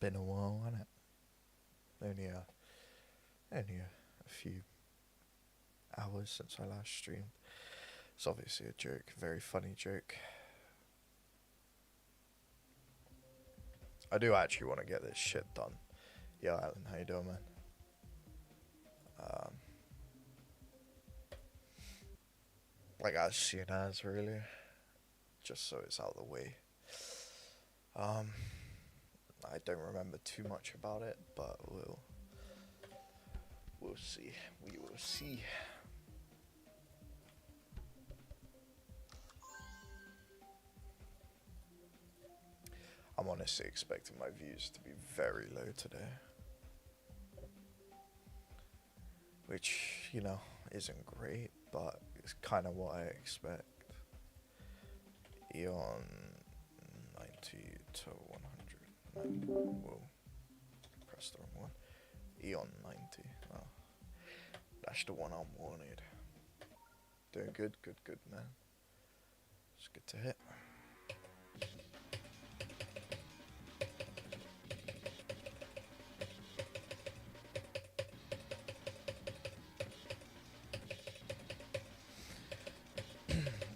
been a while, hasn't it? Only a few hours since I last streamed. It's obviously a joke, a very funny joke. I do actually want to get this shit done. Yo, Alan, how you doing, man? Um, like as soon as, really, just so it's out of the way. Um, I don't remember too much about it, but we'll see. We will see. I'm honestly expecting my views to be very low today. Which, you know, isn't great, but it's kind of what I expect. EON 90 to 100. Whoa. Pressed the wrong one. EON 90. Oh. That's the one I wanted. Doing good, man. It's good to hit.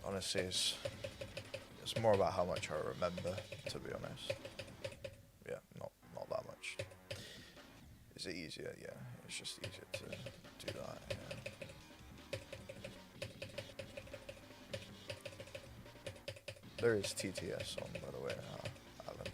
Honestly, it's more about how much I remember, to be honest. Yeah, not that much. Is it easier? Yeah, it's just easier to do that, yeah. There is TTS on, by the way, Alan.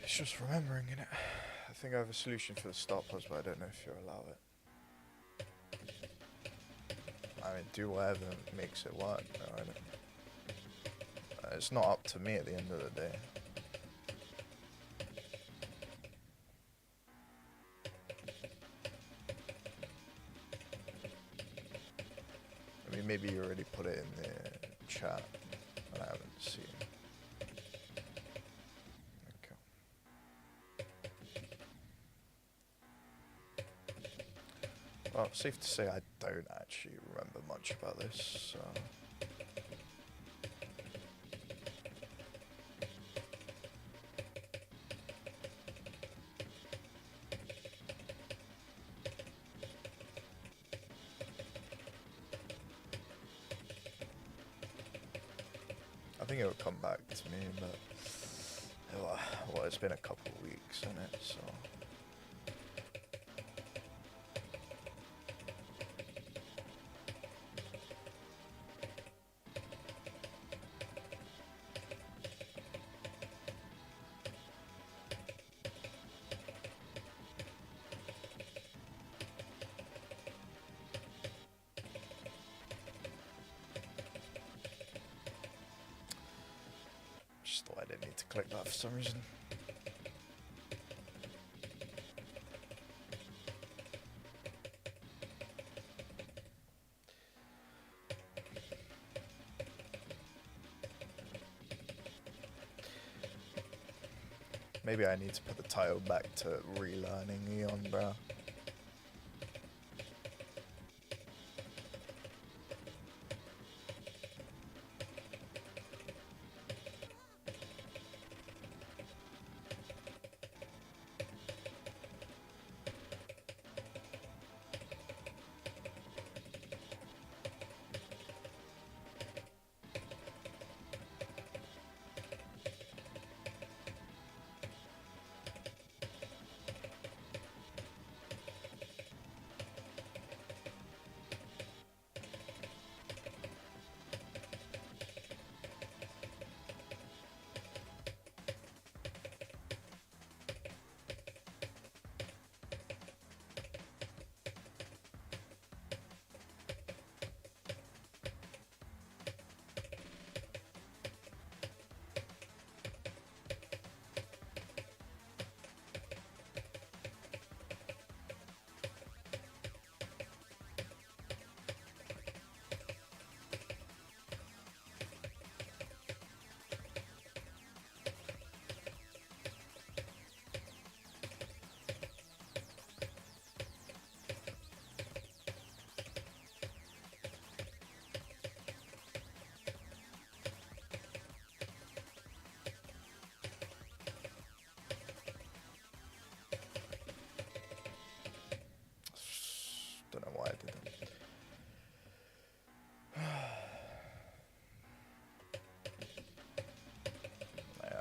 It's just remembering, innit? I think I have a solution for the stop pause, but I don't know if you'll allow it. I mean, do whatever makes it work, though, innit? It's not up to me at the end of the day. I mean, maybe you already put it in the chat, and I haven't seen. Okay. Well, safe to say I don't actually remember much about this, so... I think it will come back to me, but well, it's been a couple of weeks, isn't it? So just thought I didn't need to click that for some reason. Maybe I need to put the title back to relearning EON, bro.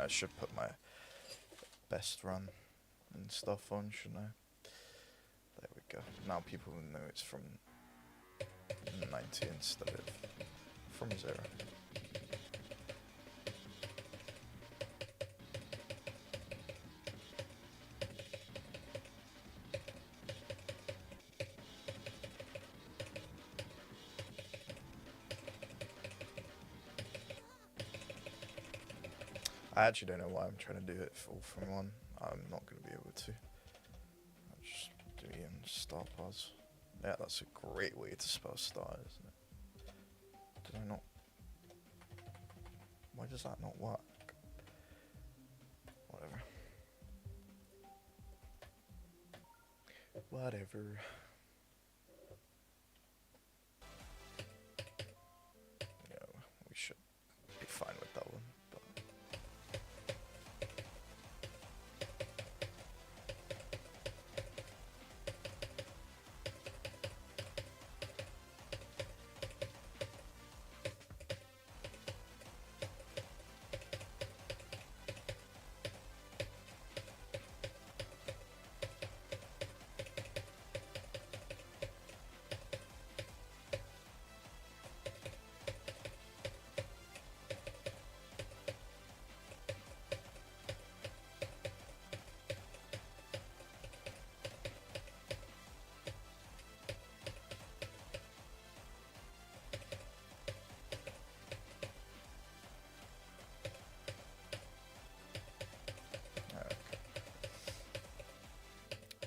I should put my best run and stuff on, shouldn't I? There we go. Now people will know it's from 90 instead of from 0. I actually don't know why I'm trying to do it all from 1. I'm not going to be able to. I'll just do EON star pause. Yeah, that's a great way to spell star, isn't it? Did I not? Why does that not work? Whatever. Whatever. Yeah, we should be fine with that one. But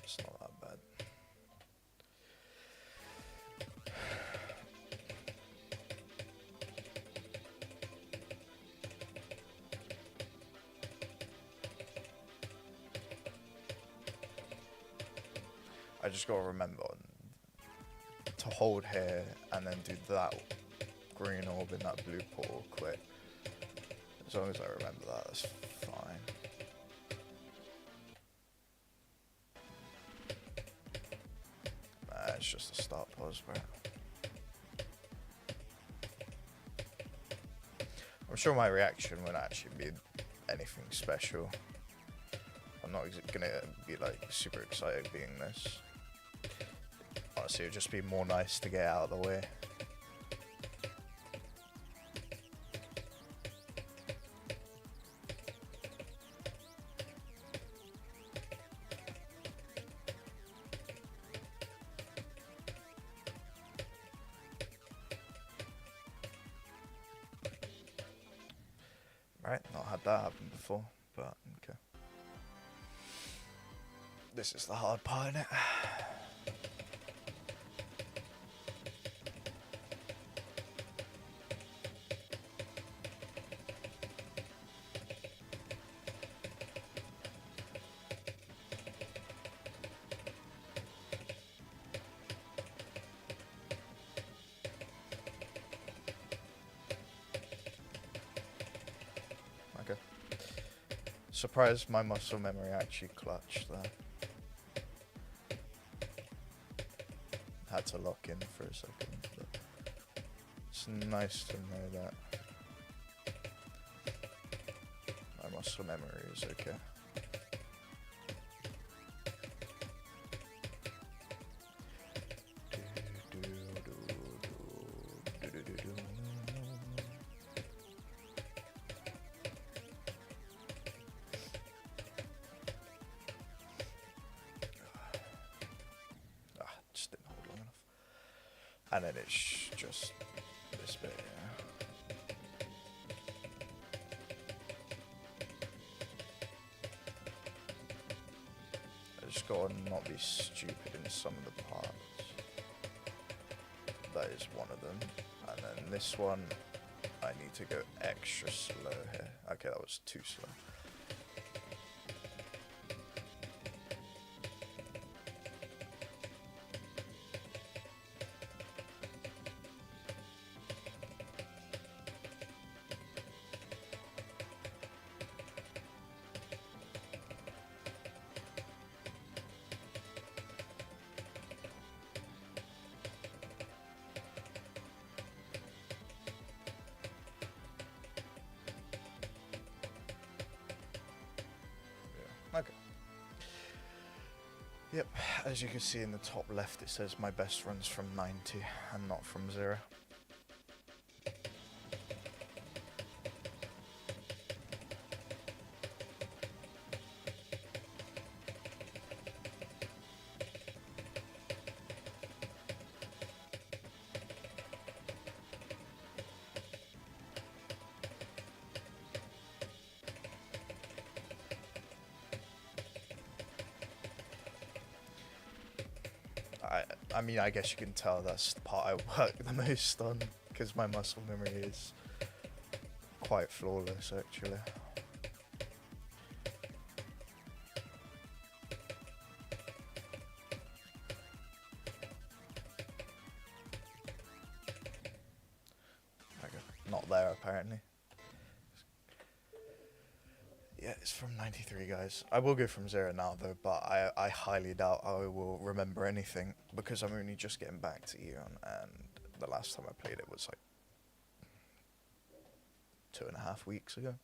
it's not that bad. I just gotta remember to hold here and then do that green orb in that blue portal quick. As long as I remember that, that's fine. Nah, it's just a start pause, bro. I'm sure my reaction won't actually be anything special. I'm not gonna be like super excited being this. Honestly, it would just be more nice to get out of the way. Right, not had that happen before, but okay. This is the hard part, innit? Okay. Surprised my muscle memory actually clutched there. Had to lock in for a second, but it's nice to know that my muscle memory is okay. Just didn't hold long enough. And then it's just this bit, yeah. I just gotta not be stupid in some of the parts. That is one of them. And then this one, I need to go extra slow here. Okay, that was too slow. Yep, as you can see in the top left, it says my best runs from 90 and not from 0. I mean, I guess you can tell that's the part I work the most on, because my muscle memory is quite flawless, actually. Okay, not there, apparently. Yeah, it's from 93, guys. I will go from 0 now, though, but I highly doubt I will remember anything, because I'm only just getting back to EON, and the last time I played it was like 2.5 weeks ago.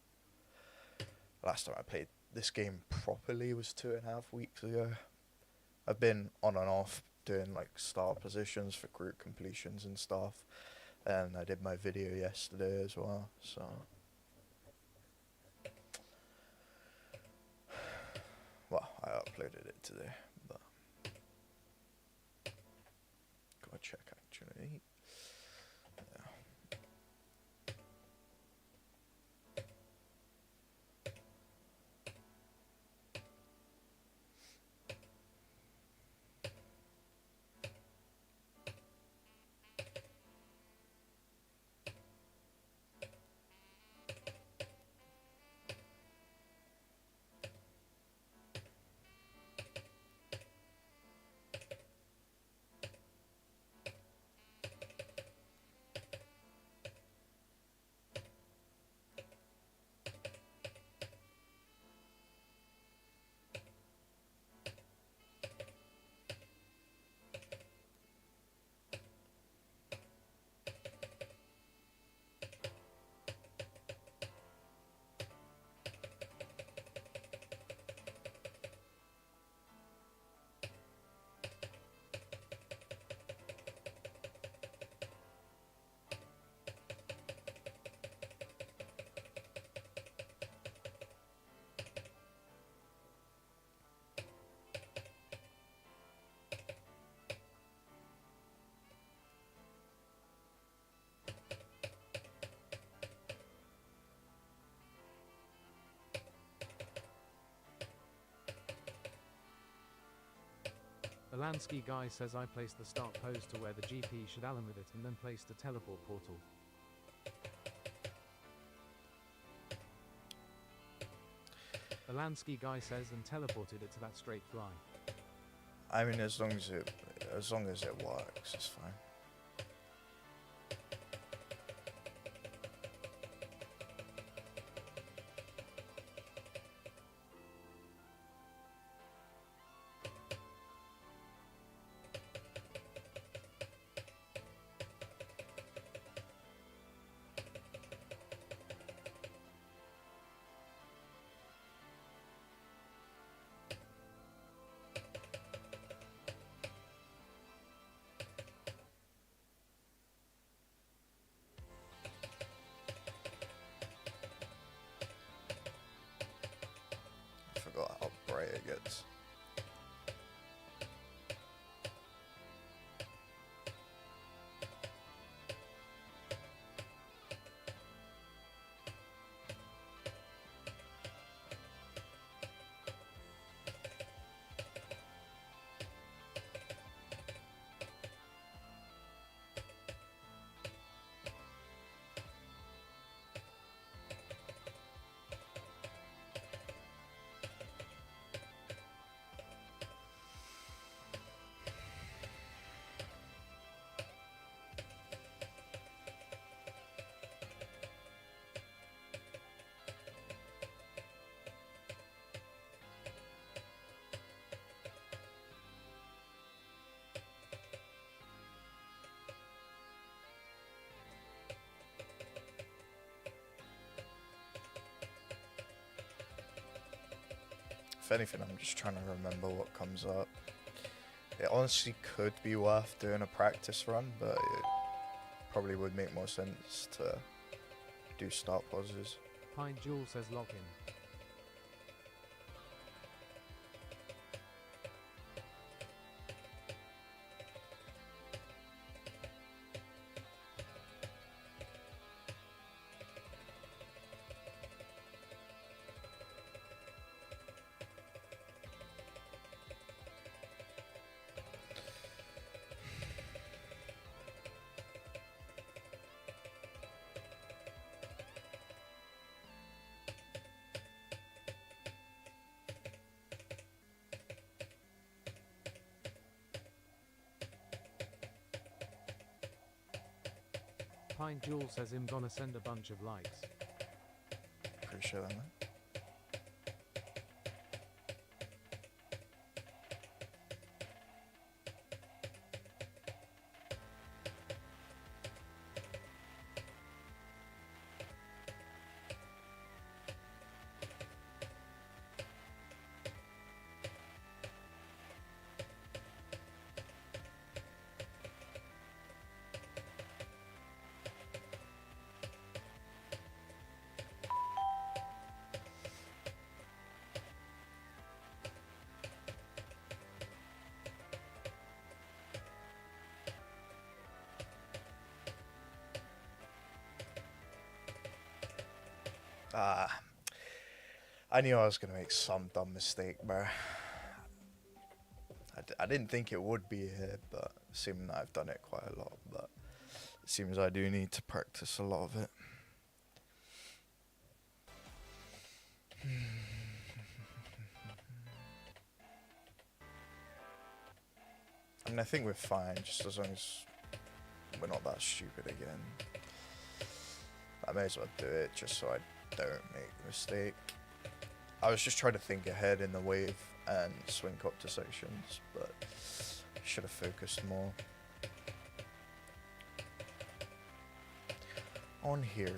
Last time I played this game properly was 2.5 weeks ago. I've been on and off doing like star positions for group completions and stuff, and I did my video yesterday as well, so... Well, I uploaded it today, but... Gotta check, actually. Yeah. The Lansky guy says I placed the start pose to where the GP should align with it and then placed a teleport portal. The Lansky guy says and teleported it to that straight fly. I mean, as long as it works, it's fine. I forgot how bright it gets. If anything, I'm just trying to remember what comes up. It honestly could be worth doing a practice run, but it probably would make more sense to do start pauses. Pine Jewel says login. Pine Jewel says I'm gonna send a bunch of likes. Appreciate that, man. I knew I was going to make some dumb mistake, bro. I didn't think it would be here, but assuming that I've done it quite a lot, but it seems I do need to practice a lot of it. I mean, I think we're fine, just as long as we're not that stupid again. I may as well do it just so I don't make the mistake. I was just trying to think ahead in the wave and swing up to sections, but should have focused more on here.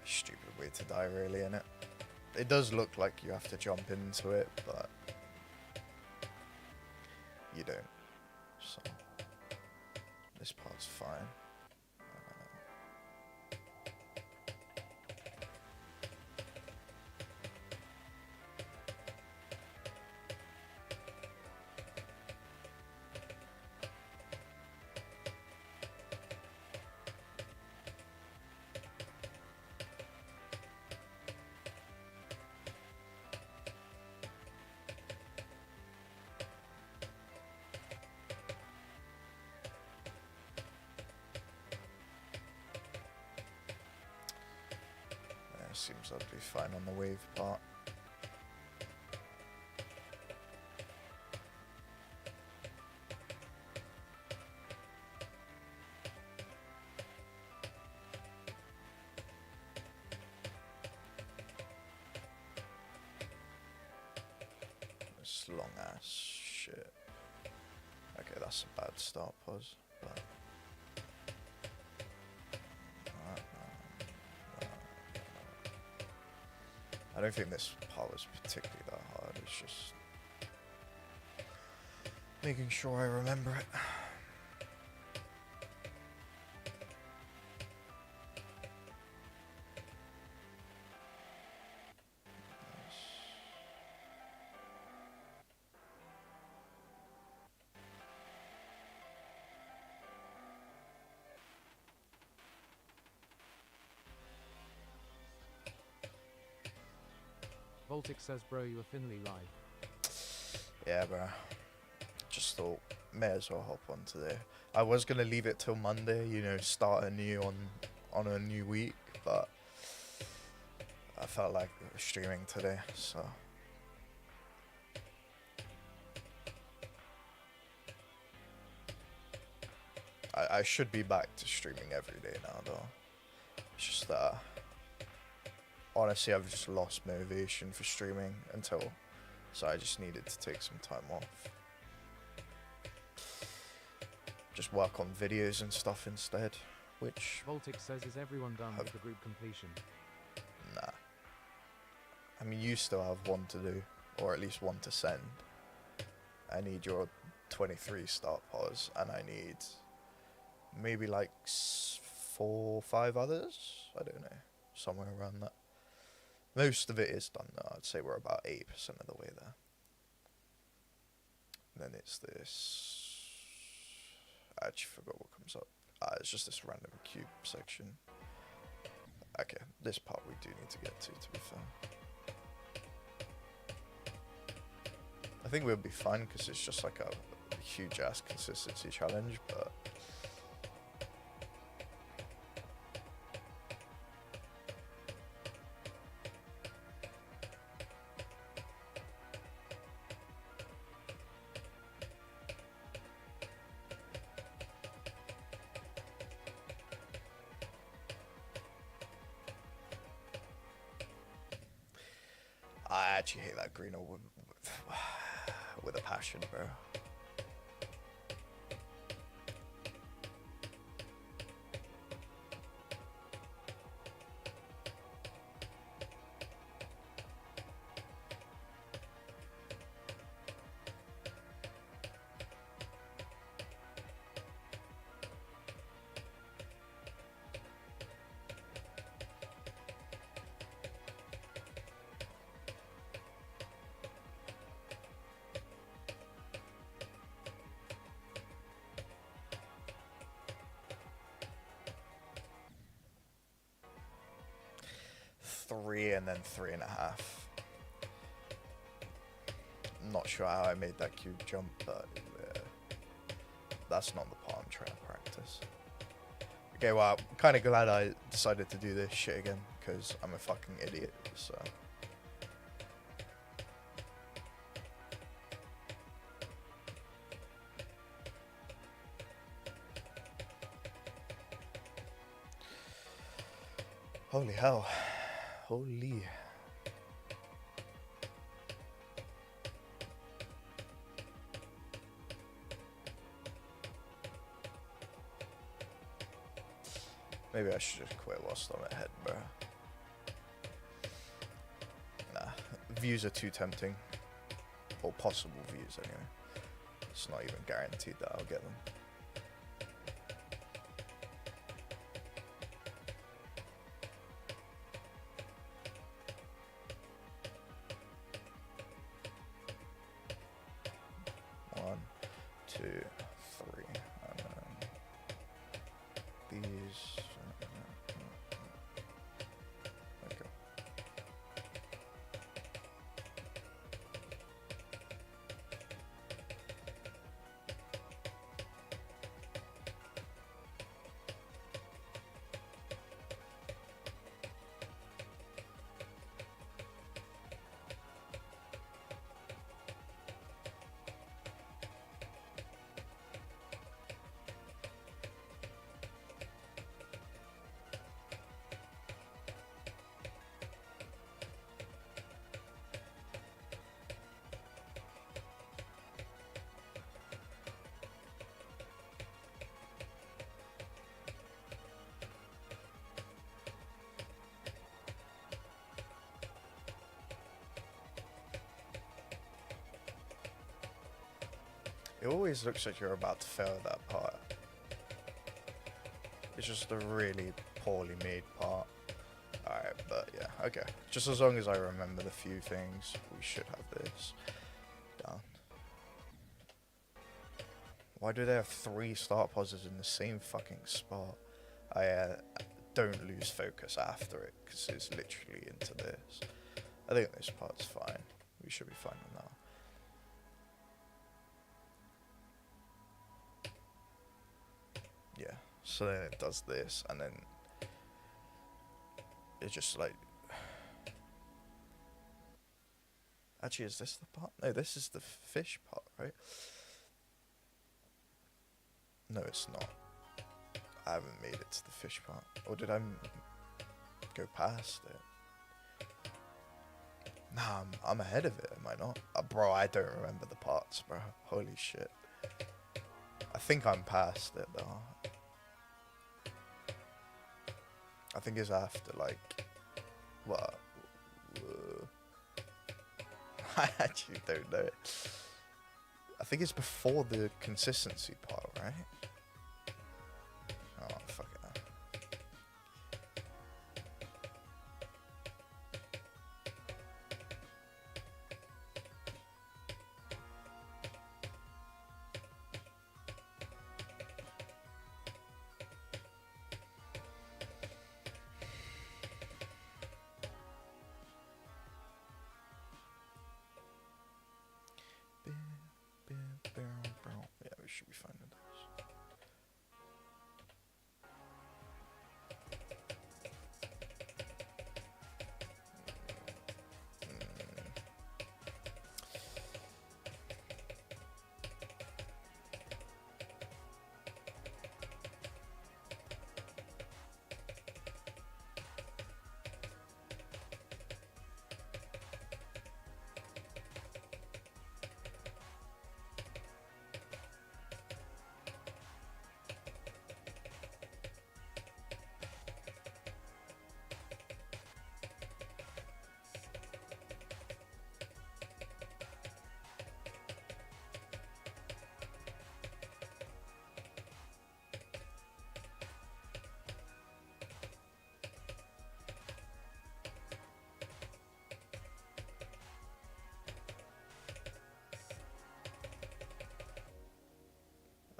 Stupid way to die, really, innit? It does look like you have to jump into it, but you don't. So this part's fine. Seems I'd be fine on the wave part. This long ass shit. Okay, that's a bad start pause, but I don't think this part was particularly that hard, it's just making sure I remember it. Voltic says bro you were Finley live. Yeah, bro. Just thought, may as well hop on today. I was gonna leave it till Monday, you know, start anew on a new week, but I felt like streaming today, so. I should be back to streaming every day now, though. It's just honestly, I've just lost motivation for streaming so I just needed to take some time off. Just work on videos and stuff instead, which, Voltic says, is everyone done with the group completion? nah. I mean, you still have one to do, or at least one to send. I need your 23 start pause, and I need maybe like 4 or 5 others. I don't know, somewhere around that. Most of it is done though. I'd say we're about 80% of the way there. And then it's this. I actually forgot what comes up. It's just this random cube section. Okay, this part we do need to get to be fair. I think we'll be fine because it's just like a huge ass consistency challenge, but I actually hate that green orb with a passion, bro. Three and then 3.5. Not sure how I made that cube jump, but that's not the part I'm trying to practice. Okay, well, I'm kind of glad I decided to do this shit again, because I'm a fucking idiot, so. Holy hell. Holy. Maybe I should just quit whilst I'm ahead, bro. Nah, views are too tempting. Or possible views, anyway. It's not even guaranteed that I'll get them. One, two, three, and then these. Okay. It always looks like you're about to fail that part. It's just a really poorly made part. Alright, but yeah, okay. Just as long as I remember the few things, we should have this down. Why do they have 3 start pauses in the same fucking spot? I don't lose focus after it, because it's literally into this. I think this part's fine. We should be fine on that. Yeah, so then it does this, and then it's just like... Actually, is this the part? No, this is the fish part, right? No, it's not. I haven't made it to the fish part. Or did I go past it? Nah, I'm ahead of it, am I not? Bro, I don't remember the parts, bro. Holy shit. I think I'm past it, though. I think it's after, like... What? I actually don't know. I think it's before the consistency part, right? Oh, fuck it. Yeah, we should be fine with this.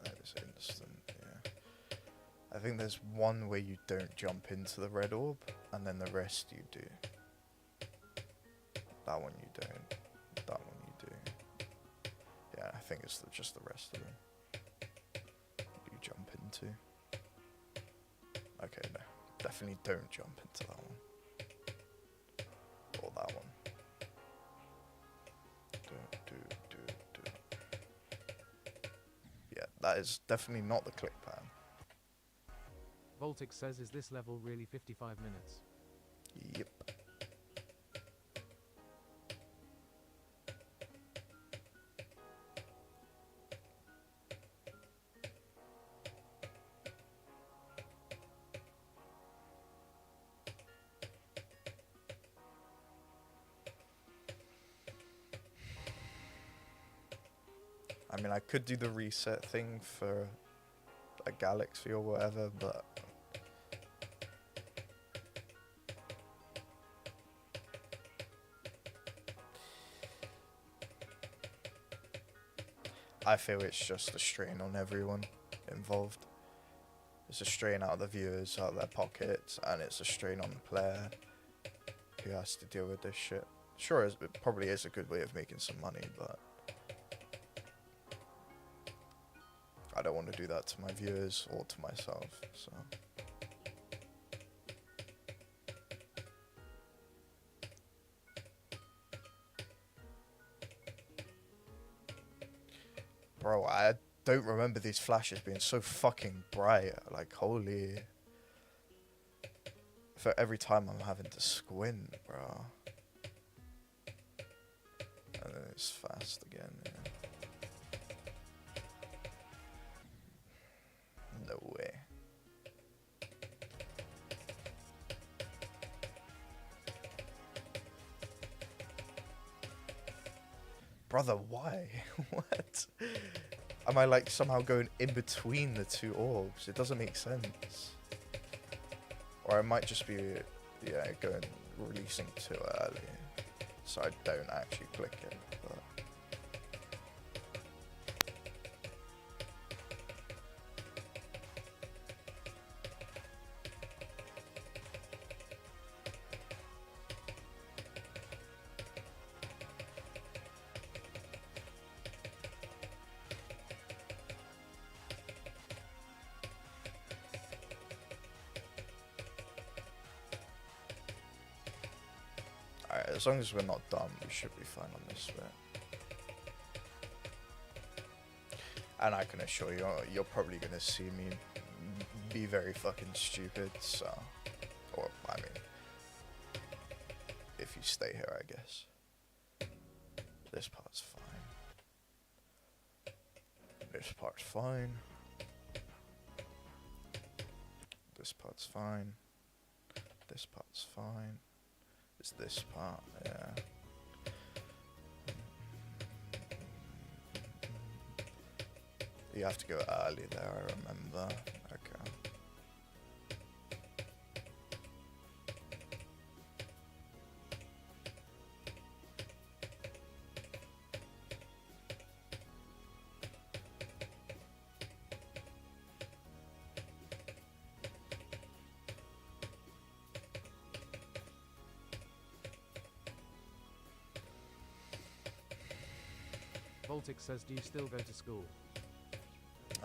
That is instant, yeah. I think there's one where you don't jump into the red orb, and then the rest you do. That one you don't. That one you do. Yeah, I think it's just the rest of them you jump into. Okay, no. Definitely don't jump into that one. Or that one. Yeah, that is definitely not the click pattern. Voltic says, is this level really 55 minutes? Yep. I mean, I could do the reset thing for a galaxy or whatever, but I feel it's just a strain on everyone involved. It's a strain out of the viewers, out of their pockets, and it's a strain on the player who has to deal with this shit. Sure, it probably is a good way of making some money, but I don't want to do that to my viewers or to myself, so. Bro, I don't remember these flashes being so fucking bright. Like, holy. For every time I'm having to squint, bro. And then it's fast again, yeah. No way. Brother, why? What? Am I like somehow going in between the two orbs? It doesn't make sense. Or I might just be, yeah, releasing too early. So I don't actually click it, but. Alright, as long as we're not dumb, we should be fine on this bit. And I can assure you, you're probably gonna see me be very fucking stupid, so. Or, I mean, if you stay here, I guess. This part's fine. This part's fine. This part's fine. This part's fine. It's this part, yeah. You have to go early there, I remember. Okay. Voltic says, do you still go to school?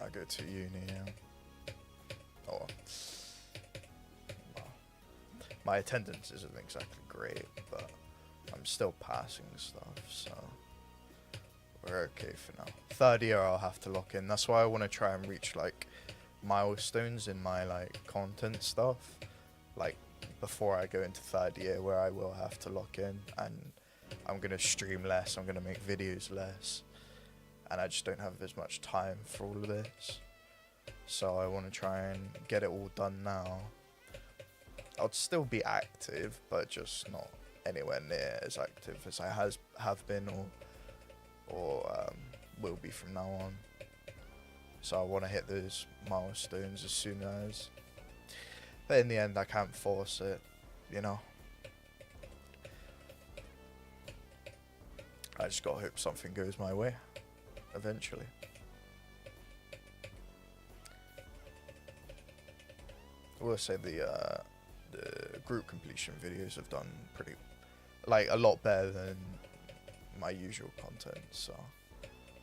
I go to uni, yeah. Oh well. Well, my attendance isn't exactly great, but I'm still passing stuff, so we're okay for now. Third year I'll have to lock in. That's why I want to try and reach like milestones in my like content stuff, like before I go into third year, where I will have to lock in, and I'm gonna stream less, I'm gonna make videos less, and I just don't have as much time for all of this. So I want to try and get it all done now. I'll still be active, but just not anywhere near as active as I have been or will be from now on. So I want to hit those milestones as soon as. But in the end, I can't force it, you know. I just gotta hope something goes my way, eventually. I will say the group completion videos have done pretty, like, a lot better than my usual content, so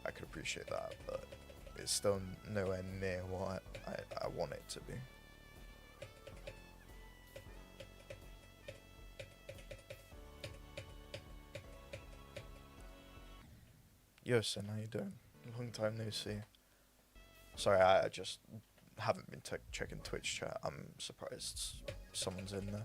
I could appreciate that, but it's still nowhere near what I want it to be. Yo, Sin, how you doing? Long time no see. Sorry, I just haven't been checking Twitch chat. I'm surprised someone's in there.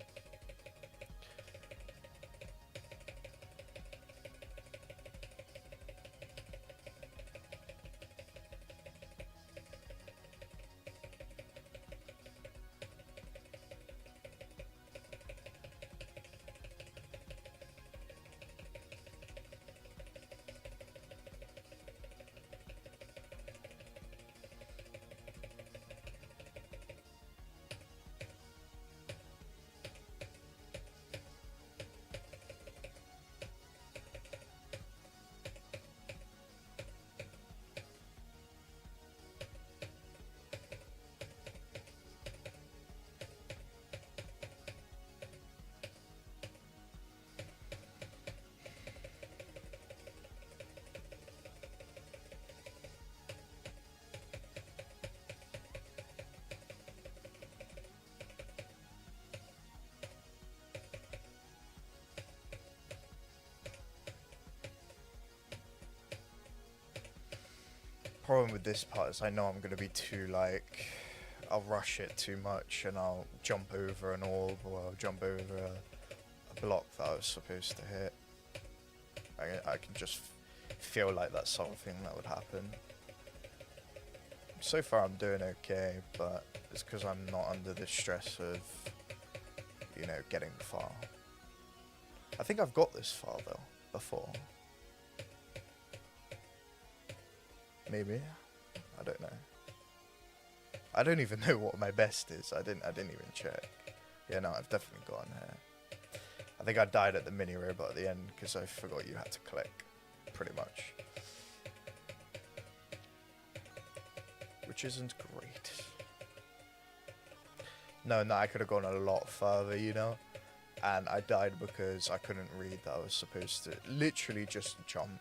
Problem with this part is I know I'm going to be too, like, I'll rush it too much and I'll jump over an orb or I'll jump over a block that I was supposed to hit. I can just feel like that's something that would happen. So far I'm doing okay, but it's because I'm not under the stress of, you know, getting far. I think I've got this far though, before. Maybe. I don't know. I don't even know what my best is. I didn't even check. Yeah, no, I've definitely gotten here. I think I died at the mini robot at the end because I forgot you had to click, pretty much. Which isn't great. No, I could have gone a lot further, you know? And I died because I couldn't read that I was supposed to literally just jump.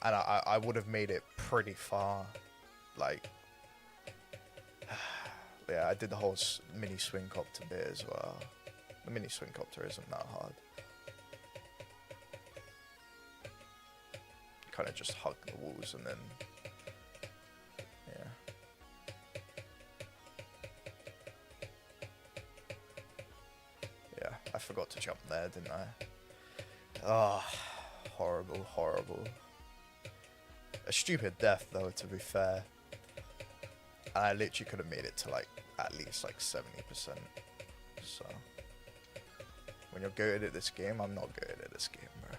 And I would have made it pretty far, like, yeah, I did the whole mini swing copter bit as well. The mini swing copter isn't that hard. Kind of just hug the walls and then, yeah, I forgot to jump there, didn't I? Oh, horrible, horrible. A stupid death, though, to be fair. And I literally could have made it to, like, at least, like, 70%. So, when you're good at this game, I'm not good at this game, bro.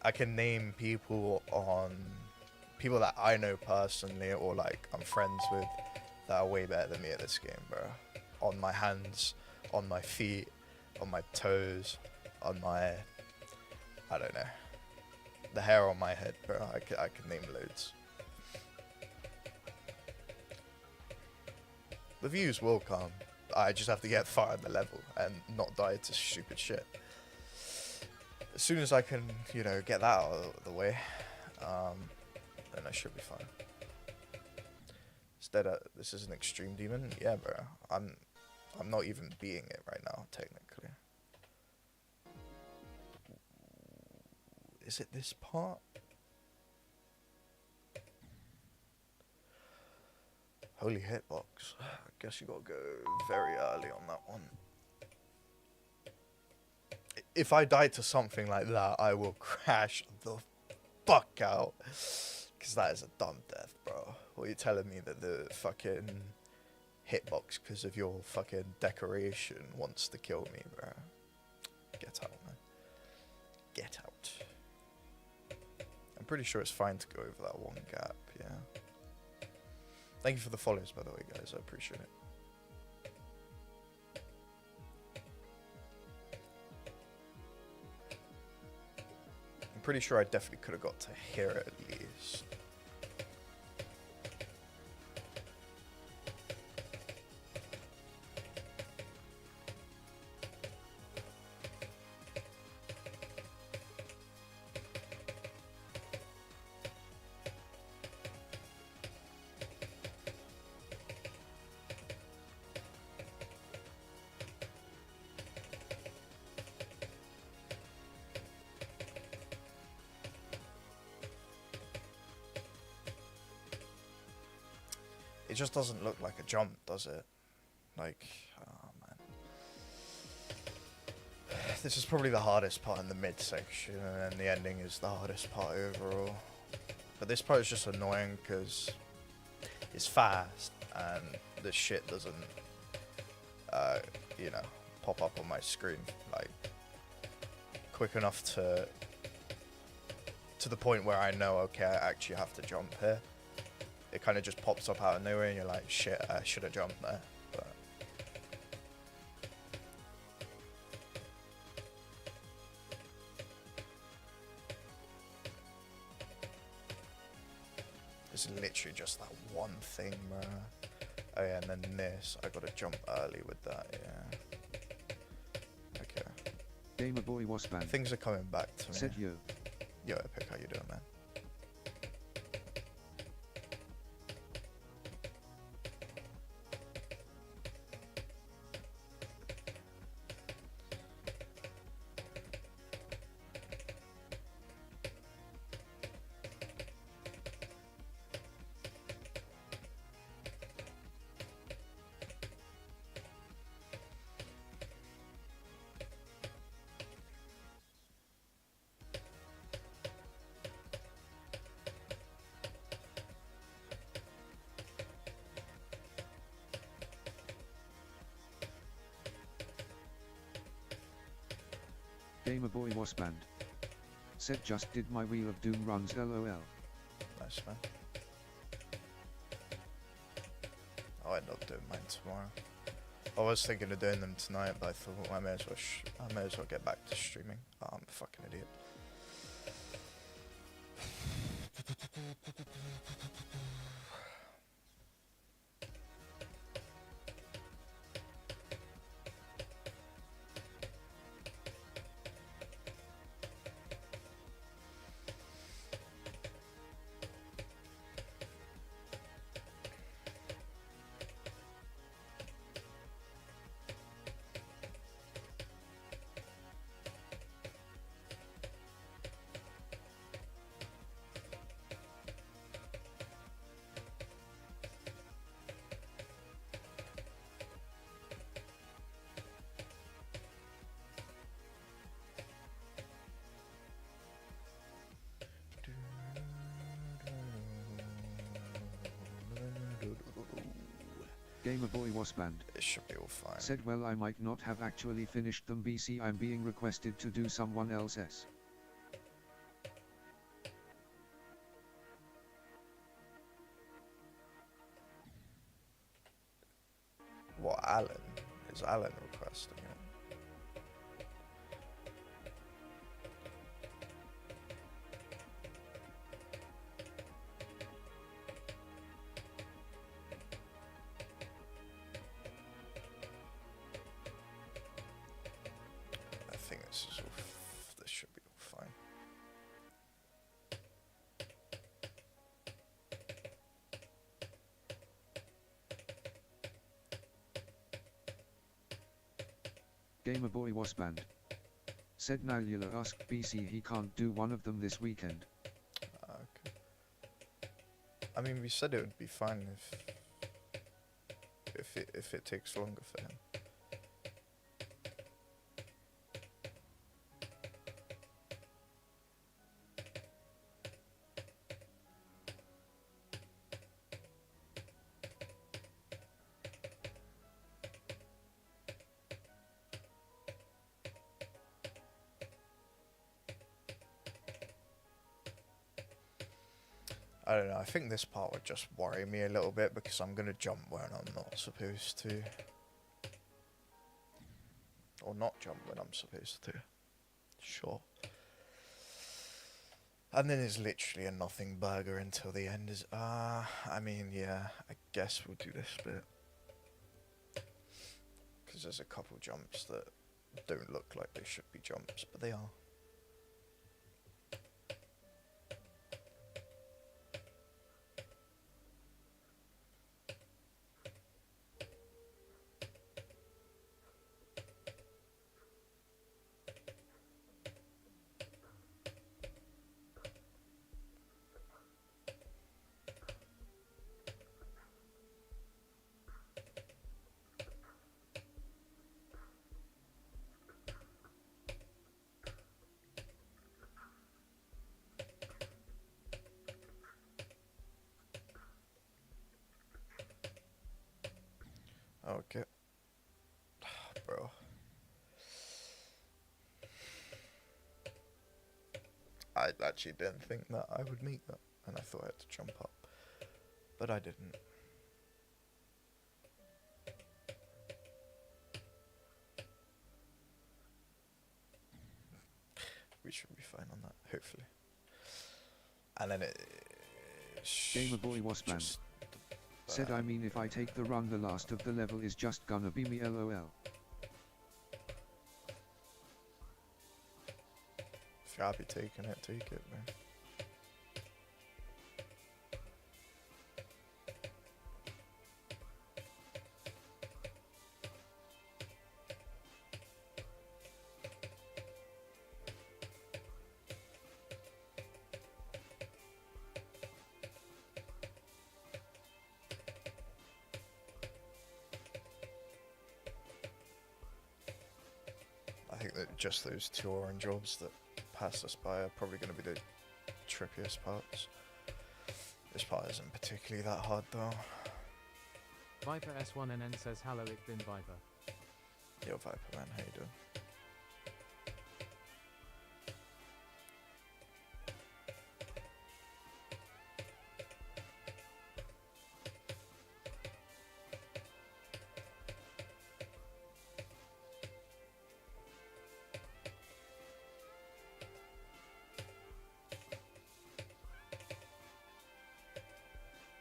I can name people that I know personally, or, like, I'm friends with, that are way better than me at this game, bro. On my hands, on my feet, on my toes, on my, I don't know, the hair on my head, bro. I can name loads. The views will come. I just have to get far in the level and not die to stupid shit. As soon as I can, you know, get that out of the way, then I should be fine. Instead, this is an extreme demon. Yeah, bro. I'm not even beating it right now, technically. Is it this part? Holy hitbox. I guess you gotta go very early on that one. If I die to something like that, I will crash the fuck out. Because that is a dumb death, bro. What are you telling me that the fucking hitbox, because of your fucking decoration, wants to kill me, bro? Get out, man. Get out. I'm pretty sure it's fine to go over that one gap, yeah. Thank you for the follows, by the way, guys. I appreciate it. I'm pretty sure I definitely could have got to here at least. It just doesn't look like a jump, does it? Like, oh man. This is probably the hardest part in the midsection, and then the ending is the hardest part overall. But this part is just annoying because it's fast, and the shit doesn't, you know, pop up on my screen, like, quick enough to the point where I know, okay, I actually have to jump here. It kind of just pops up out of nowhere and you're like, shit, I should have jumped there. But it's literally just that one thing, bro. Oh yeah, and then this, I gotta jump early with that, yeah. Okay. Gamer boy was banned. Things are coming back to me. Said yo. Yo, Epic, how you doing, man? Gamer boy was banned. Said just did my Wheel of Doom runs lol. Nice, man. I'll end up doing mine tomorrow. I was thinking of doing them tonight, but I thought I may as well get back to streaming. Oh, I'm a fucking idiot. Gamer Boy was banned. It should be all fine. Said well I might not have actually finished them BC I'm being requested to do someone else's. What, Alan? Is Alan requesting it? I think this is all. This should be all fine. Gamer Boy was banned. Said Nalula asked BC he can't do one of them this weekend. Okay. I mean, we said it would be fine if it takes longer for him. I don't know, I think this part would just worry me a little bit because I'm going to jump when I'm not supposed to. Or not jump when I'm supposed to. Sure. And then it's literally a nothing burger until the end is... I mean, yeah, I guess we'll do this bit. Because there's a couple jumps that don't look like they should be jumps, but they are. Okay. Bro. I actually didn't think that I would make that, and I thought I had to jump up, but I didn't. We should be fine on that, hopefully. And then it... Gamer Boy was banned. Said I mean if I take the run the last of the level is just gonna be me lol. If you're happy taking it, take it, man. I think that just those two orange orbs that passed us by are probably going to be the trippiest parts. This part isn't particularly that hard though. Viper S1NN says hello, ich bin Viper. Yo Viper man, how you doing?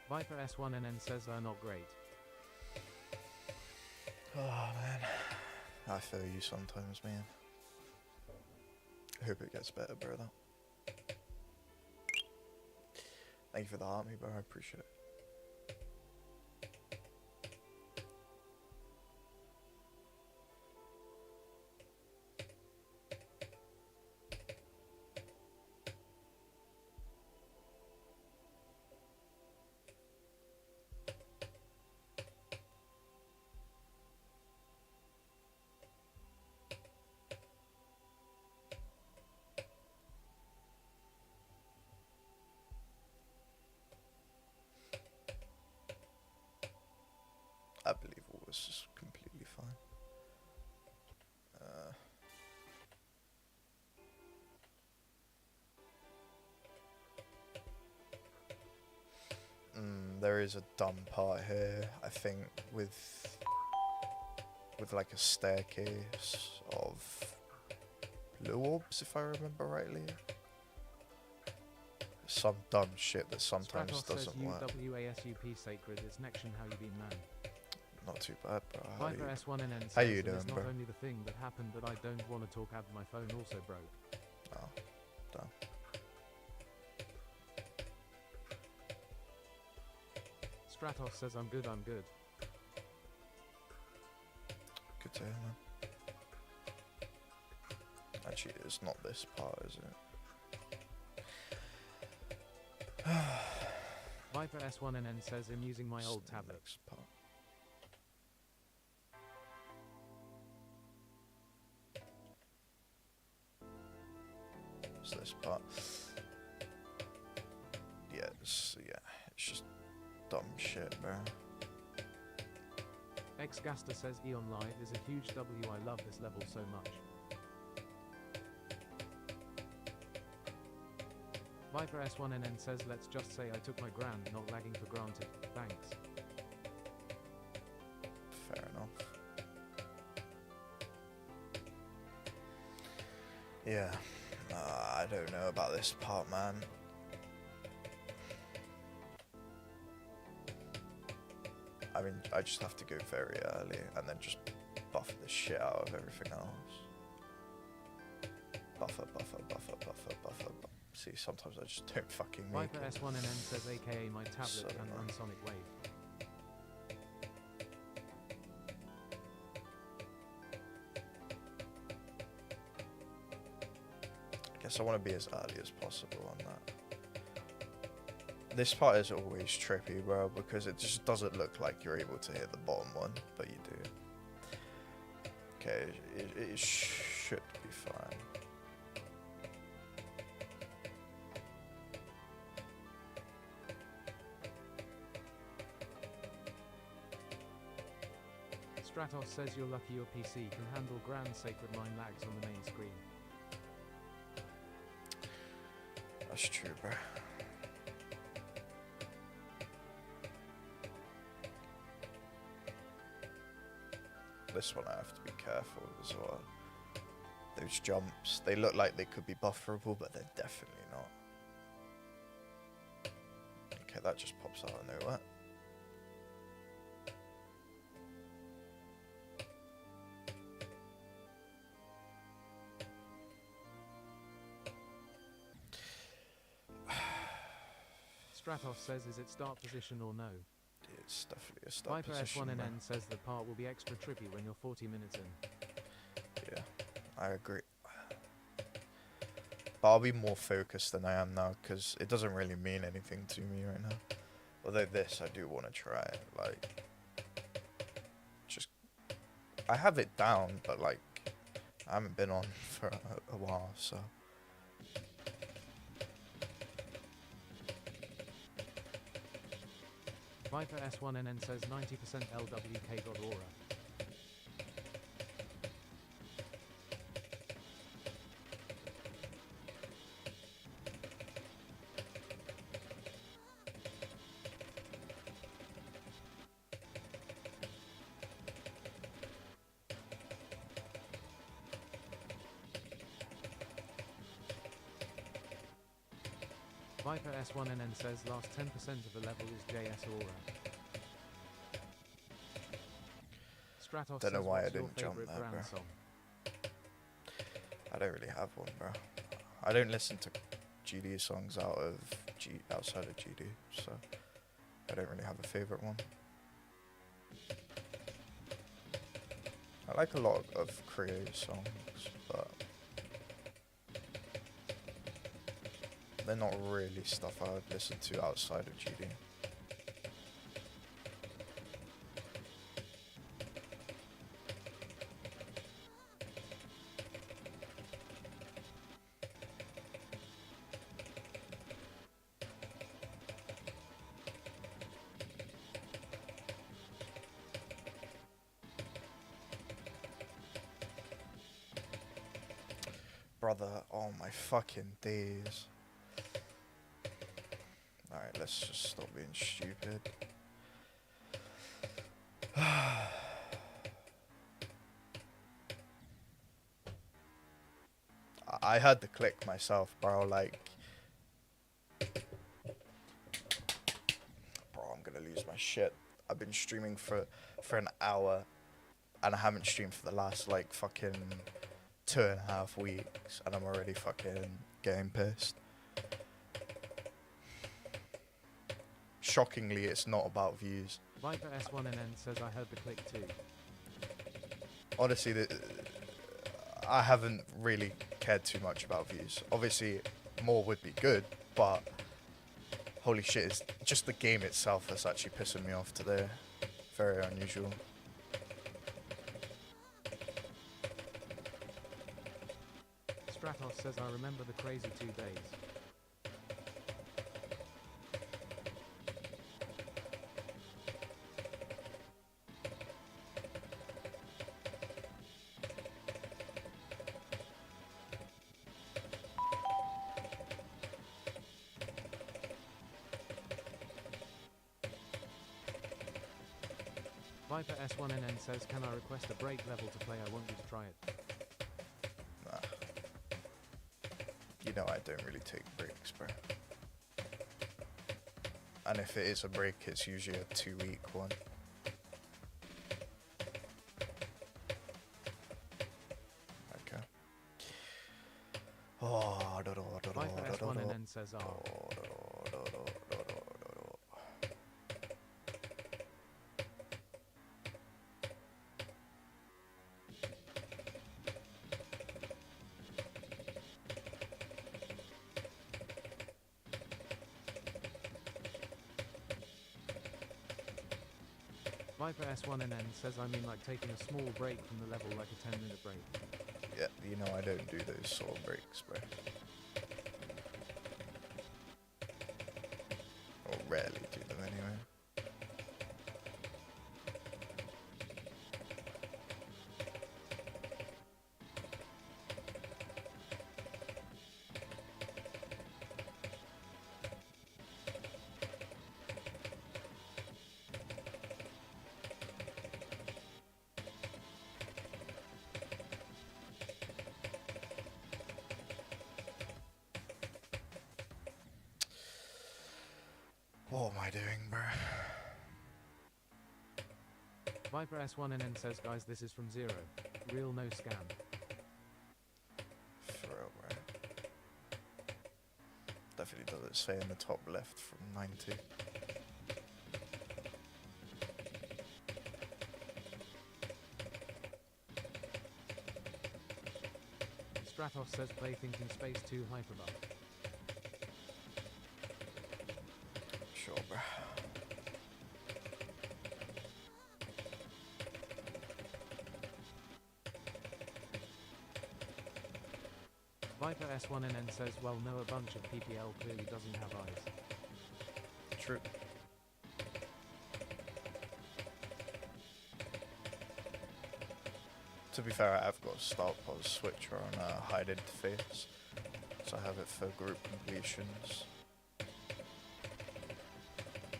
Viper S1NN says not great. Oh man, I feel you sometimes, man. I hope it gets better, brother. Thank you for the heart, me, bro. I appreciate it. is a dumb part here, I think, with like a staircase of blue orbs, if I remember rightly. Some dumb shit that sometimes Stratos doesn't says work. UWASUP Sacred is nection. How you been, man? Not too bad, bro. Viper S1NN says, how you and doing, it's not bro? only the thing that happened that I don't want to talk out. My phone also broke. Oh, damn. Stratos says I'm good. Good to hear, man. Actually, it's not this part, is it? Viper S1NN says I'm using my old tablet. Next part. It's this part. Yeah, it's just dumb shit, bro. Xgaster says EON Live is a huge W. I love this level so much. Viper S1NN says let's just say I took my grand not lagging for granted. Thanks. Fair enough. Yeah, I don't know about this part, man. I mean, I just have to go very early and then just buffer the shit out of everything else. Buffer. See, sometimes I just don't fucking make Viper it. S1NN says aka my tablet So can run annoying. Sonic Wave. I guess I want to be as early as possible on that. This part is always trippy, bro, because it just doesn't look like you're able to hit the bottom one, but you do. Okay, it should be fine. Stratos says you're lucky your PC can handle Grand Sacred 9 lags on the main screen. That's true, bro. This one I have to be careful with as well. Those jumps, they look like they could be bufferable, but they're definitely not. Okay, that just pops out of nowhere. Stratos says is it start position or no? It's definitely a start Viper position, bro. S1NN says the part will be extra trippy when you're 40 minutes in. Yeah, I agree. But I'll be more focused than I am now, because it doesn't really mean anything to me right now. Although this, I do want to try it. Like, just... I have it down, but like, I haven't been on for a while, so... Viper S1NN says 90% LWK got aura. Viper S1NN says last 10% of the level is JS aura. Stratos Don't know says why I what's your didn't jump favorite there, Grand bro. song? I don't really have one, bro. I don't listen to GD songs outside of GD, so I don't really have a favorite one. I like a lot of creative songs, but they're not really stuff I would listen to outside of GD. Brother, oh my fucking days. Alright, let's just stop being stupid. I heard the click myself, bro. Like, bro, I'm gonna lose my shit. I've been streaming for an hour, and I haven't streamed for the last like fucking 2.5 weeks, and I'm already fucking getting pissed. Shockingly, it's not about views. Viper S1NN says I heard the click too. Honestly, I haven't really cared too much about views. Obviously, more would be good, but holy shit, it's just the game itself that's actually pissing me off today. Very unusual. Stratos says I remember the crazy 2 days. Viper S1NN says, can I request a break level to play? I want you to try it. Nah. You know I don't really take breaks, bro. And if it is a break, it's usually a 2-week one. Okay. Oh, Viper S1NN says, Viper S1NN says I mean like taking a small break from the level, like a 10-minute break. Yeah, you know I don't do those sort of breaks, bro. Or rarely do them anyway. What am I doing, bro? Viper S1NN says, guys, this is from Zero. Real, no scam. For real, bro. Definitely does it say in the top left from 90. Stratos says play thinking space 2 hyperbuff. Sure, bro. Viper S1NN says, well, no, a bunch of PPL clearly doesn't have eyes. True. To be fair, I've got a start pause switcher on hide interface, so I have it for group completions.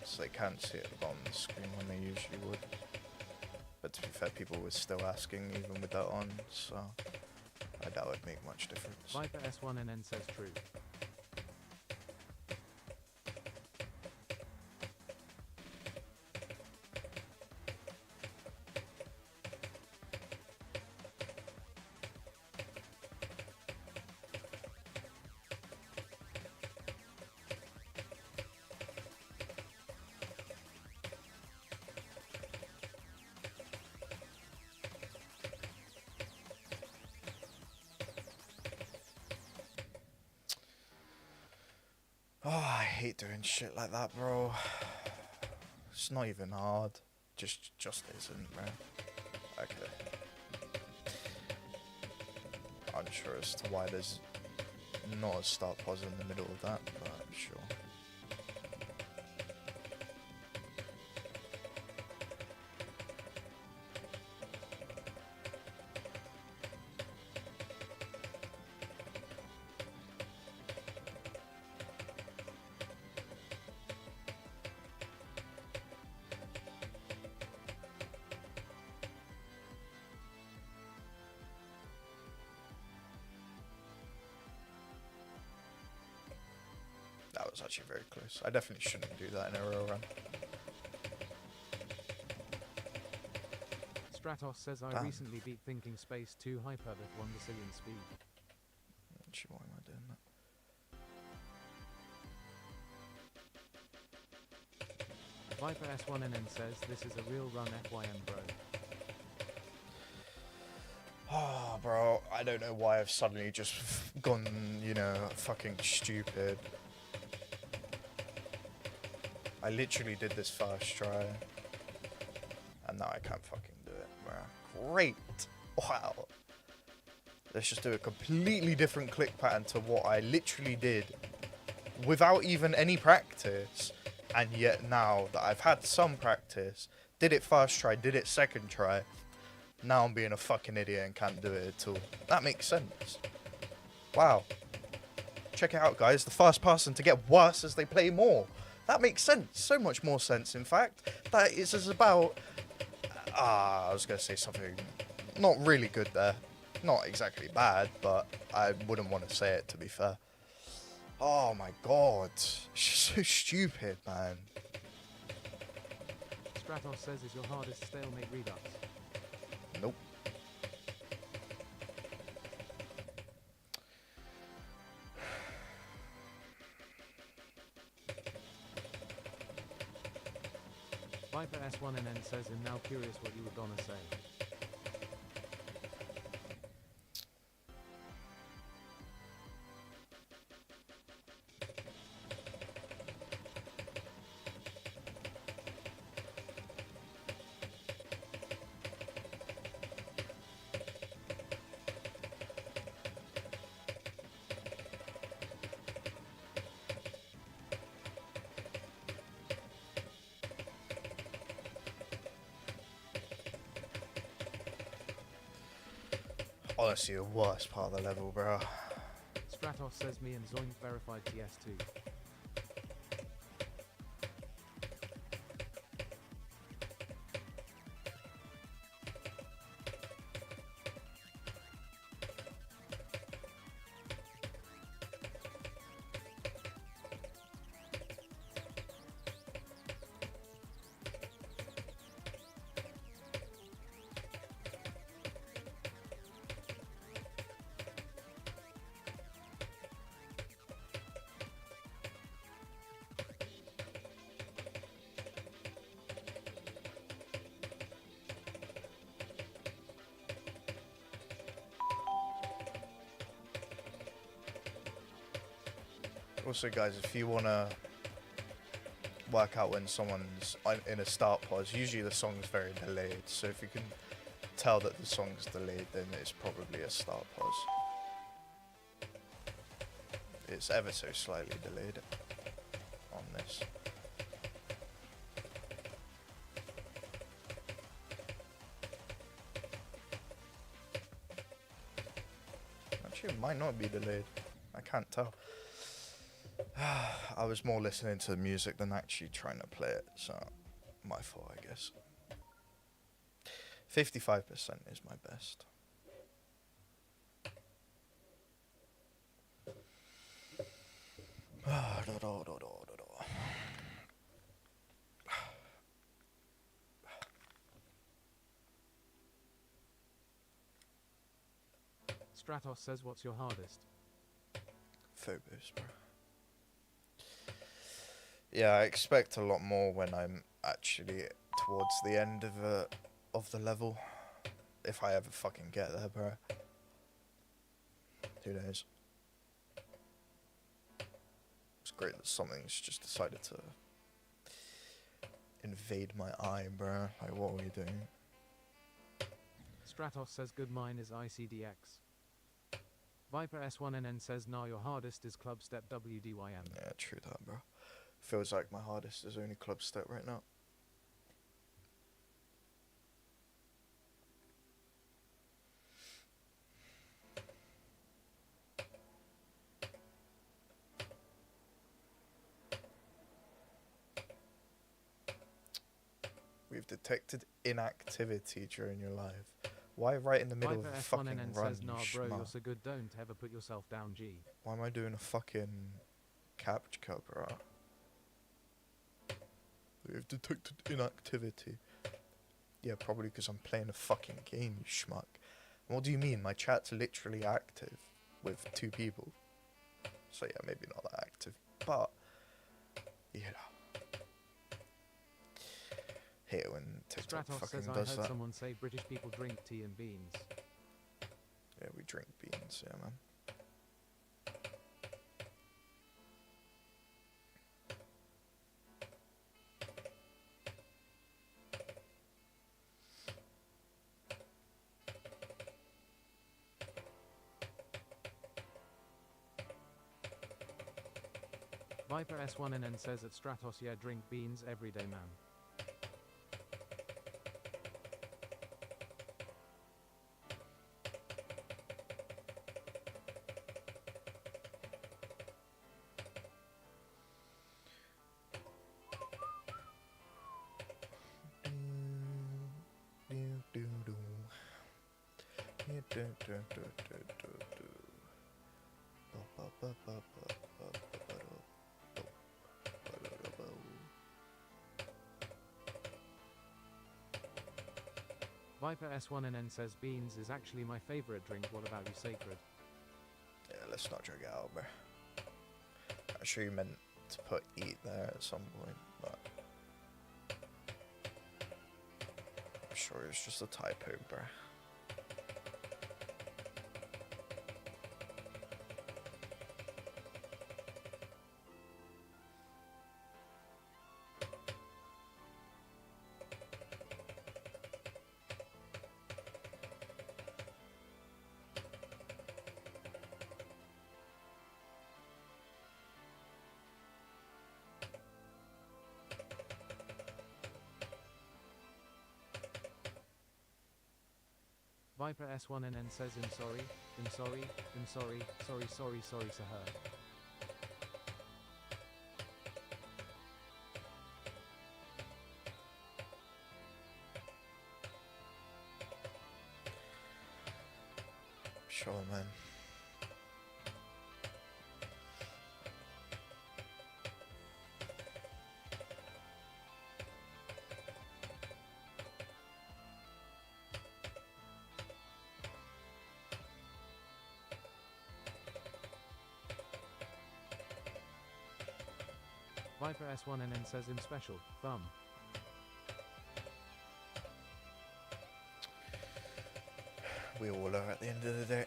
So they can't see it at the bottom of the screen when they usually would. But to be fair, people were still asking even with that on, so I doubt it'd make much difference. Viper S1NN says true. Oh, I hate doing shit like that, bro. It's not even hard. Just isn't, bro. Okay. Unsure as to why there's not a start pause in the middle of that, but sure. actually very close. I definitely shouldn't do that in a real run. Stratos says I Damn. recently beat Thinking Space 2 Hyper with 1 Brazilian speed. Actually, why am I doing that? Viper S1NN says this is a real run FYM bro. Oh, bro, I don't know why I've suddenly just gone, you know, fucking stupid. I literally did this first try. And now I can't fucking do it, bro. Great. Wow. Let's just do a completely different click pattern to what I literally did without even any practice. And yet now that I've had some practice, did it first try, did it second try, now I'm being a fucking idiot and can't do it at all. That makes sense. Wow. Check it out, guys. The first person to get worse as they play more. That makes sense. So much more sense, in fact. That is about... I was going to say something not really good there. Not exactly bad, but I wouldn't want to say it, to be fair. Oh my god. It's just so stupid, man. Stratos says is your hardest stalemate redux. Nope. Viper S1NN says I'm now curious what you were gonna say. Honestly, the worst part of the level, bro. Stratos says me and Zoink verified TS2. Also, guys, if you want to work out when someone's in a start pause, usually the song's very delayed. So if you can tell that the song's delayed, then it's probably a start pause. It's ever so slightly delayed on this. Actually, it might not be delayed. I can't tell. I was more listening to the music than actually trying to play it, so my fault, I guess. 55% is my best. Stratos says what's your hardest? Phobos, bro. Yeah, I expect a lot more when I'm actually towards the end of the level. If I ever fucking get there, bro. Who knows? It's great that something's just decided to invade my eye, bro. Like, what are we doing? Stratos says good mine is ICDX. Viper S1NN says nah your hardest is club step WDYM. Yeah, true that, bro. Feels like my hardest is only club step right now. We've detected inactivity during your live. Why right in the middle Viper of a fucking S1NN run, says nah you bro schmuck? you're so good don't ever put yourself down G. Why am I doing a fucking capture, bro. We have detected inactivity. Yeah, probably because I'm playing a fucking game, you schmuck. What do you mean? My chat's literally active with 2 people. So yeah, maybe not that active, but you know. Hate it when TikTok Stratos fucking says I does heard that. someone say British people drink tea and beans. Yeah, we drink beans, yeah, man. Viper S1NN says at Stratos, yeah, drink beans everyday, man. Viper S1NN says beans is actually my favorite drink. What about you, Sacred? Yeah, let's not drag it out, bro. I'm sure you meant to put eat there at some point, but I'm sure it's just a typo, bro. Viper S1NN says I'm sorry, sorry to her. Sure, man. Viper S1NN says I'm special, thumb. We all are at the end of the day.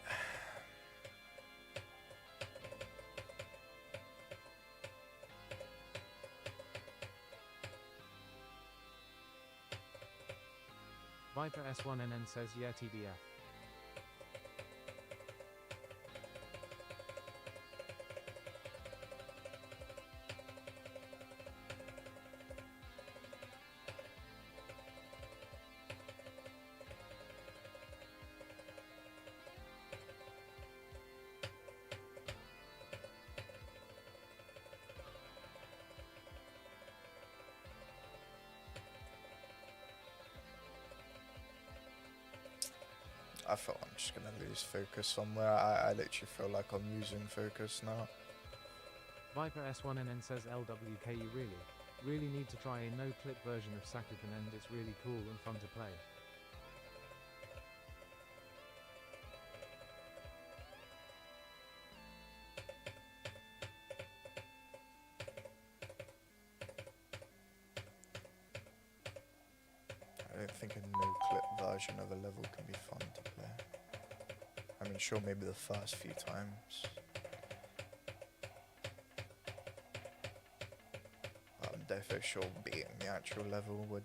Viper S1NN says yeah, TBF. I feel I'm just gonna lose focus somewhere. I literally feel like I'm losing focus now. Viper S1NN says LWK, you really need to try a no-clip version of Sakugan End. It's really cool and fun to play. I don't think a no-clip version of a level can be fun to play. I mean, sure, maybe the first few times. I'm definitely sure beating the actual level would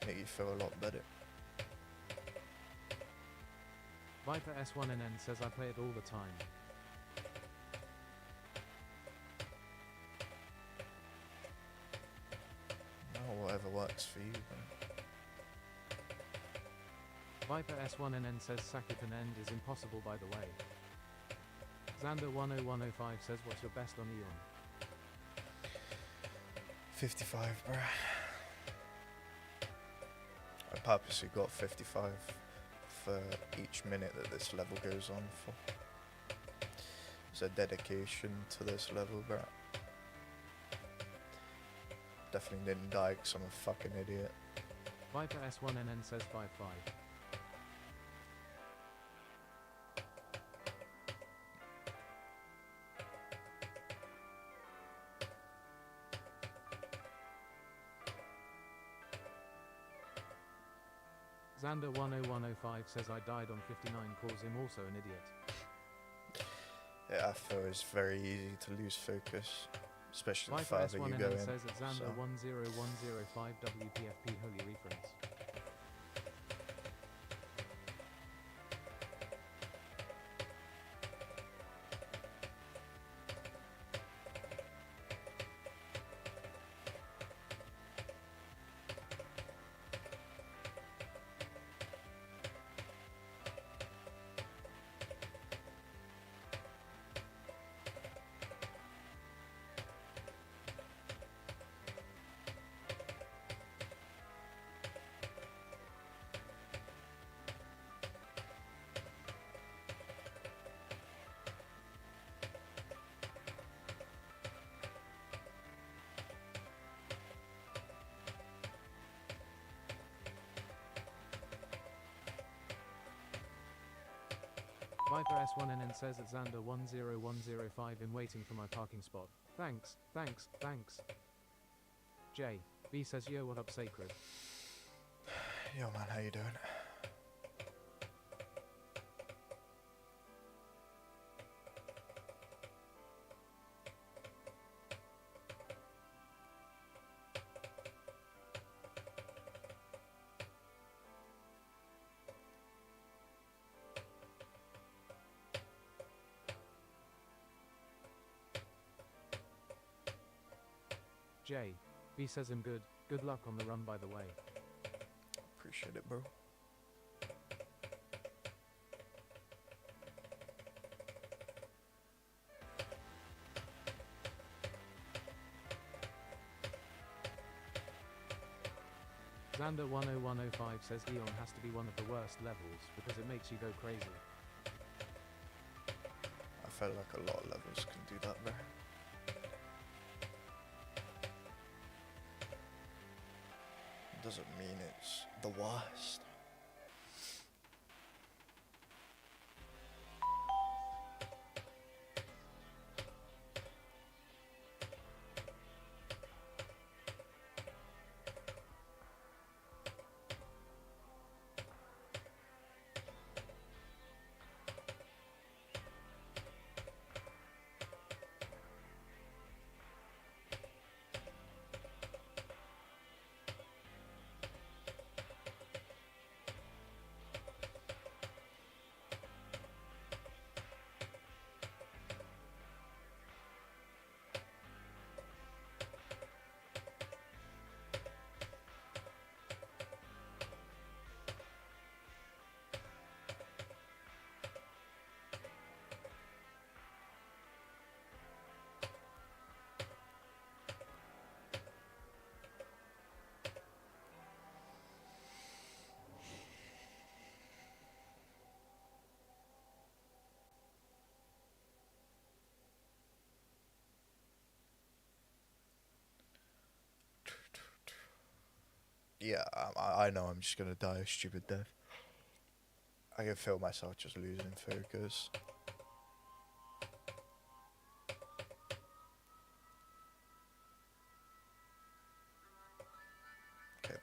make you feel a lot better. Viper S1NN says I play it all the time. Oh, whatever works for you, then. Viper S1NN says Sakugan End is impossible, by the way. Xander10105 says what's your best on EON? 55, bruh. I purposely got 55 for each minute that this level goes on for. It's a dedication to this level, bro. Definitely didn't die because I'm a fucking idiot. Viper S1NN says 5-5. Xander10105 says I died on 59, calls him also an idiot. Yeah, I feel it's very easy to lose focus, especially the Viper farther you S1NN go in. says at so. Xander10105 WPFP holy reference. Viper S1NN says at Xander10105 in waiting for my parking spot. Thanks, thanks, thanks. J. B says yo, what up sacred? Yo man, how you doing? J. B says I'm good. Good luck on the run by the way. Appreciate it, bro. Xander10105 says EON has to be one of the worst levels because it makes you go crazy. I feel like a lot of levels can do that, bro. Doesn't mean it's the worst. Yeah, I know I'm just gonna die a stupid death. I can feel myself just losing focus. Okay.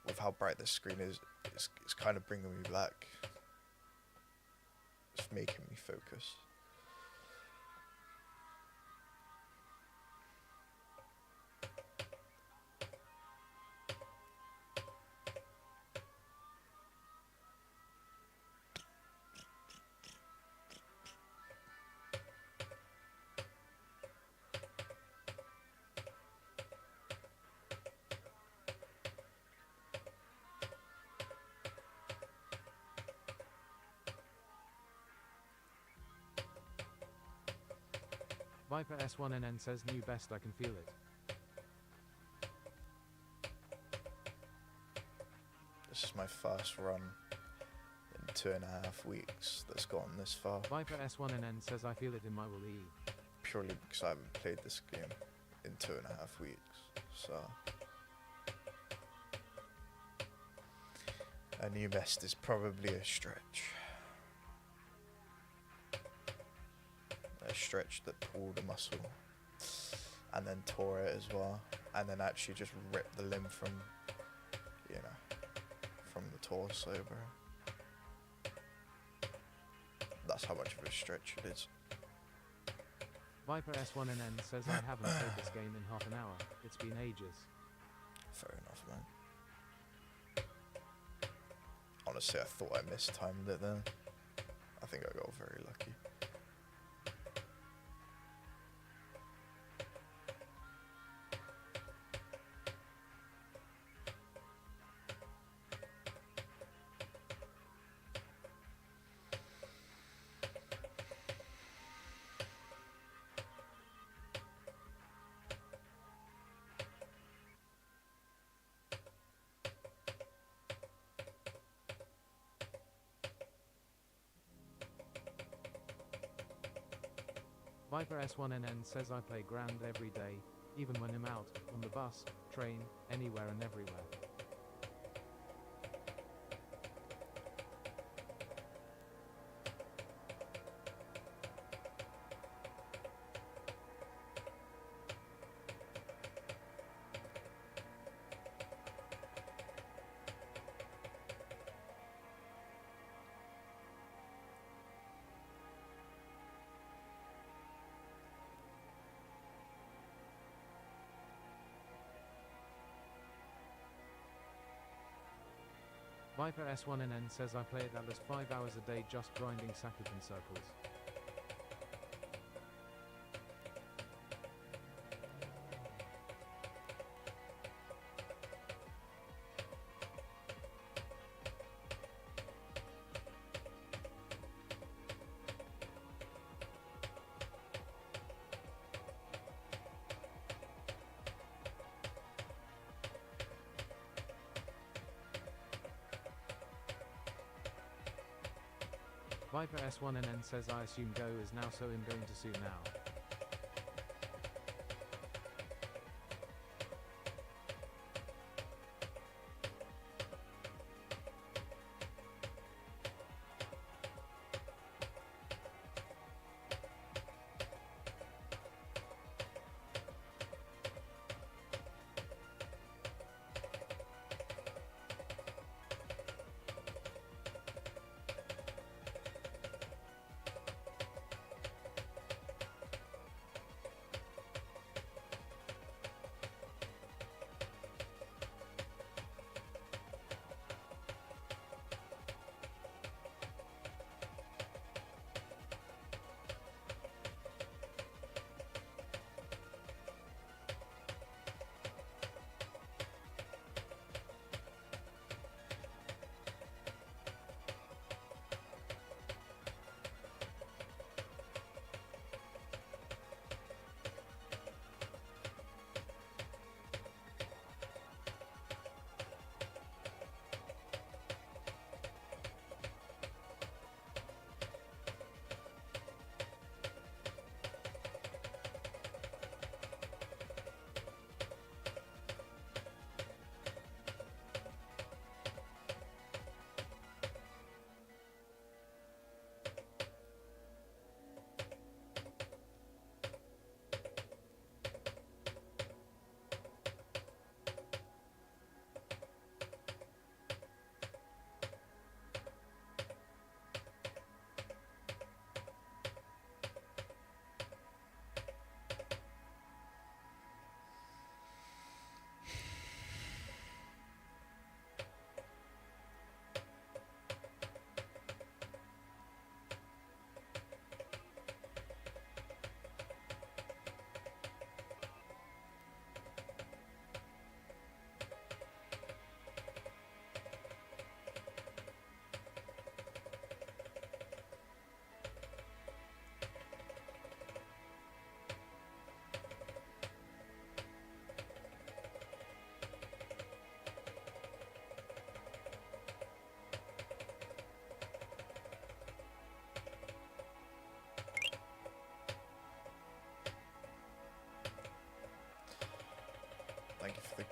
With how bright this screen is, it's kind of bringing me back. It's making me focus. Viper S1NN says new best, I can feel it. This is my first run in 2.5 weeks that's gotten this far. Viper S1NN says I feel it in my will E. Purely because I haven't played this game in 2.5 weeks. So a new best is probably a stretch. A stretch that pulled a muscle and then tore it as well, and then actually just ripped the limb from, you know, from the torso, bro. That's how much of a stretch it is. Viper S1NN says I haven't played this game in half an hour. It's been ages. Fair enough, man. Honestly, I thought I mistimed it then. I think I got very lucky. Viper S1NN says I play Grand every day, even when I'm out, on the bus, train, anywhere and everywhere. Viper S1NN says I play it at least 5 hours a day just grinding Sakugan circles. Viper S1NN says I assume Go is now, so I'm going to sue now.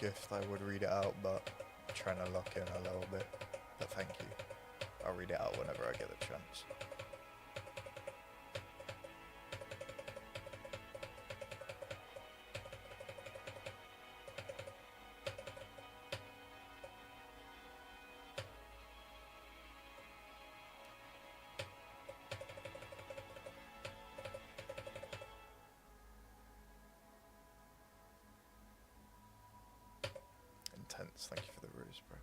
gift, I would read it out, but I'm trying to lock in a little bit. But thank you. I'll read it out whenever I get the chance. Intense, thank you for the ruse, bro.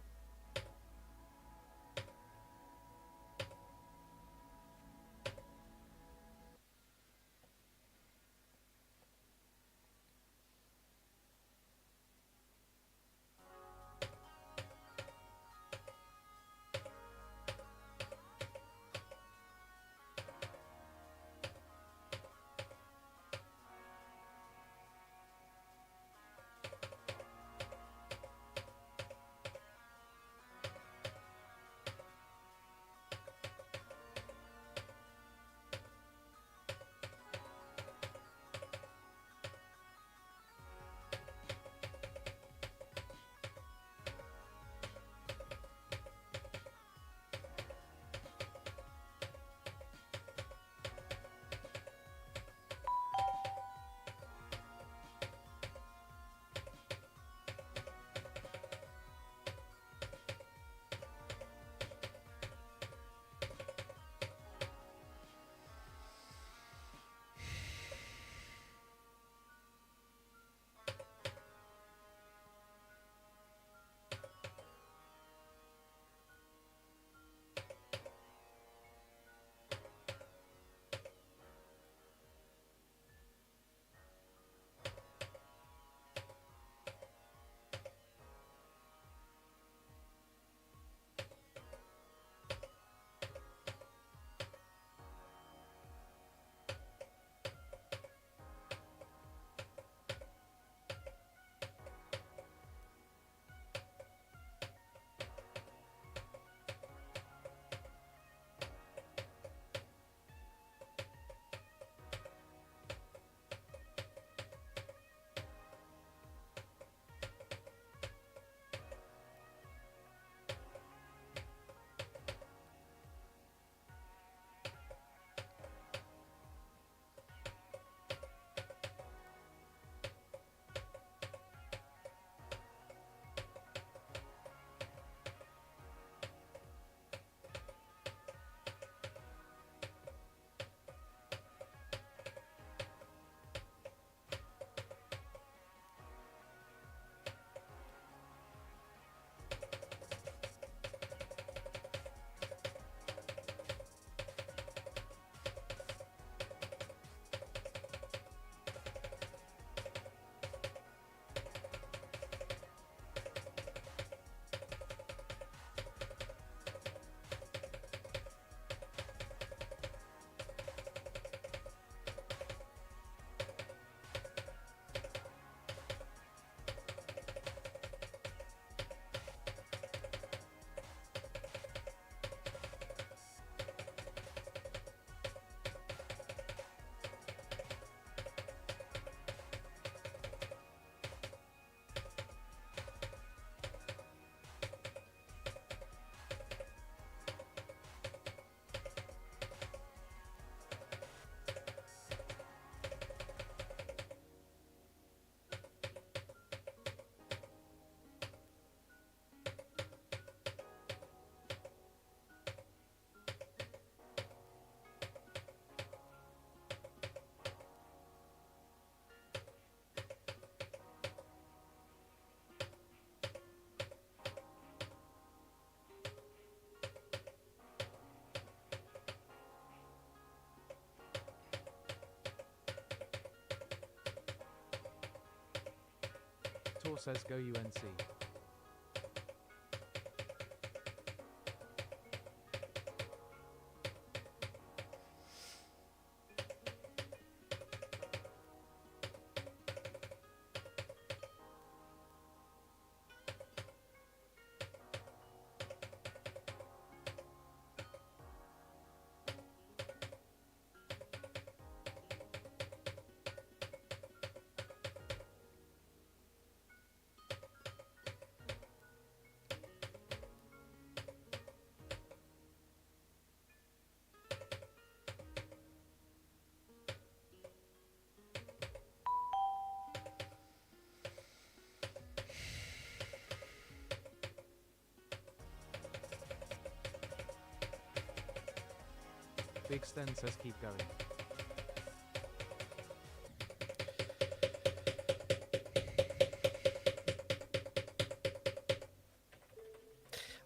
Tor says go UNC. Big Sten says keep going.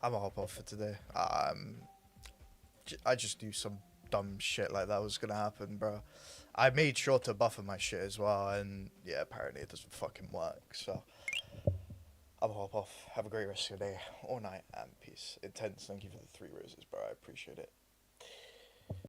I'm gonna hop off for today. I just knew some dumb shit like that was gonna happen, bro. I made sure to buffer my shit as well, and yeah, apparently it doesn't fucking work. So I'm gonna hop off. Have a great rest of your day or night, and peace. Intense. Thank you for the 3 roses, bro. I appreciate it.